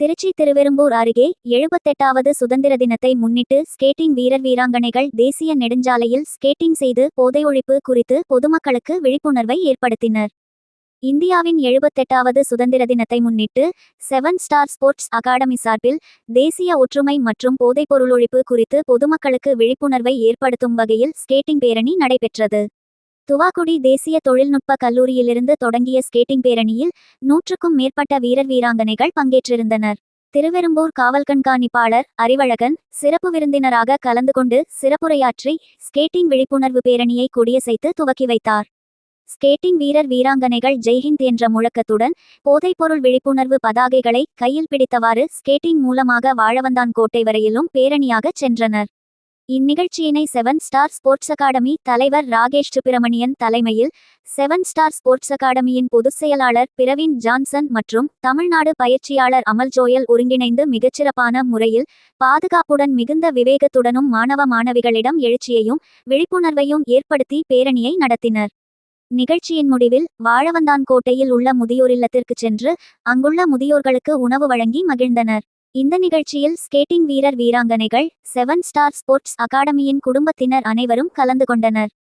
திருச்சி திருவெரும்பூர் அருகே 78வது சுதந்திர தினத்தை முன்னிட்டு ஸ்கேட்டிங் வீரர் வீராங்கனைகள் தேசிய நெடுஞ்சாலையில் ஸ்கேட்டிங் செய்து போதை ஒழிப்பு குறித்து பொதுமக்களுக்கு விழிப்புணர்வை ஏற்படுத்தினர். இந்தியாவின் 78வது சுதந்திர தினத்தை முன்னிட்டு 7 ஸ்டார் ஸ்போர்ட்ஸ் அகாடமி சார்பில் தேசிய ஒற்றுமை மற்றும் போதைப்பொருள் ஒழிப்பு குறித்து பொதுமக்களுக்கு விழிப்புணர்வை ஏற்படுத்தும் வகையில் ஸ்கேட்டிங் பேரணி நடைபெற்றது. துவாக்குடி தேசிய தொழில்நுட்ப கல்லூரியிலிருந்து தொடங்கிய ஸ்கேட்டிங் பேரணியில் 100க்கும் மேற்பட்ட வீரர் வீராங்கனைகள் பங்கேற்றிருந்தனர். திருவெரும்பூர் காவல் கண்காணிப்பாளர் அறிவழகன் சிறப்பு விருந்தினராக கலந்து கொண்டு சிறப்புரையாற்றி ஸ்கேட்டிங் விழிப்புணர்வு பேரணியை கொடியசைத்து துவக்கி வைத்தார். ஸ்கேட்டிங் வீரர் வீராங்கனைகள் ஜெய்ஹிந்த் என்ற முழக்கத்துடன் போதைப்பொருள் விழிப்புணர்வு பதாகைகளை கையில் பிடித்தவாறு ஸ்கேட்டிங் மூலமாக வாழவந்தான் கோட்டை வரையிலும் பேரணியாக சென்றனர். இந்நிகழ்ச்சியினை 7 ஸ்டார் ஸ்போர்ட்ஸ் அகாடமி தலைவர் ராகேஷ் சுப்பிரமணியன் தலைமையில் 7 ஸ்டார் ஸ்போர்ட்ஸ் அகாடமியின் பொதுச் செயலாளர் பிரவீன் ஜான்சன் மற்றும் தமிழ்நாடு பயிற்சியாளர் அமல் ஜோயல் ஒருங்கிணைந்து மிகச்சிறப்பான முறையில் பாதுகாப்புடன் மிகுந்த விவேகத்துடனும் மாணவ மாணவிகளிடம் எழுச்சியையும் விழிப்புணர்வையும் ஏற்படுத்தி பேரணியை நடத்தினர். நிகழ்ச்சியின் முடிவில் வாழவந்தான் கோட்டையில் உள்ள முதியோர் இல்லத்திற்கு சென்று அங்குள்ள முதியோர்களுக்கு உணவு வழங்கி மகிழ்ந்தனர். இந்த நிகழ்ச்சியில் ஸ்கேட்டிங் வீரர் வீராங்கனைகள் 7 ஸ்டார் ஸ்போர்ட்ஸ் அகாடமியின் குடும்பத்தினர் அனைவரும் கலந்து கொண்டனர்.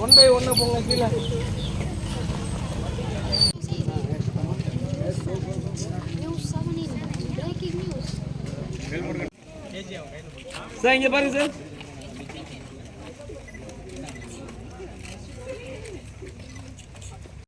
ஒன் பை ஒன்னா போங்க கீழே. சார் இங்க பாருங்க சார்.